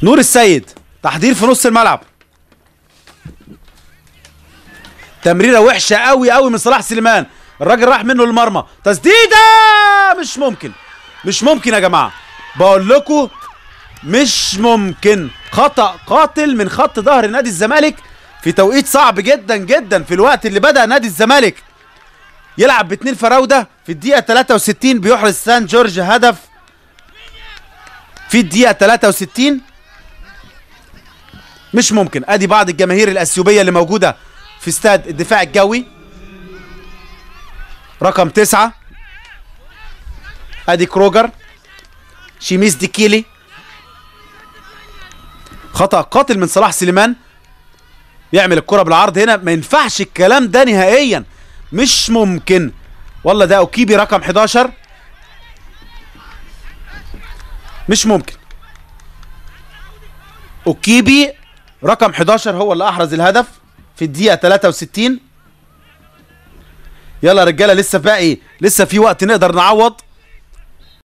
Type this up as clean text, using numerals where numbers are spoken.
نور السيد تحضير في نص الملعب. تمريره وحشه قوي قوي من صلاح سليمان، الراجل راح منه المرمى، تسديده مش ممكن، مش ممكن يا جماعه، بقول لكم مش ممكن. خطأ قاتل من خط ظهر نادي الزمالك في توقيت صعب جدا جدا، في الوقت اللي بدأ نادي الزمالك يلعب باتنين فراوده. في الدقيقه 63 بيحرز سان جورج هدف في الدقيقه 63. مش ممكن. ادي بعض الجماهير الاثيوبيه اللي موجوده في استاد الدفاع الجوي رقم 9. ادي كروجر، شيميس ديكيلي. خطأ قاتل من صلاح سليمان، يعمل الكرة بالعرض هنا، ما ينفعش الكلام ده نهائيا، مش ممكن والله. ده اوكيبي رقم 11، مش ممكن. اوكيبي رقم 11 هو اللي احرز الهدف في الدقيقة 63. يلا يا رجالة، لسه باقي، لسه في وقت نقدر نعوض.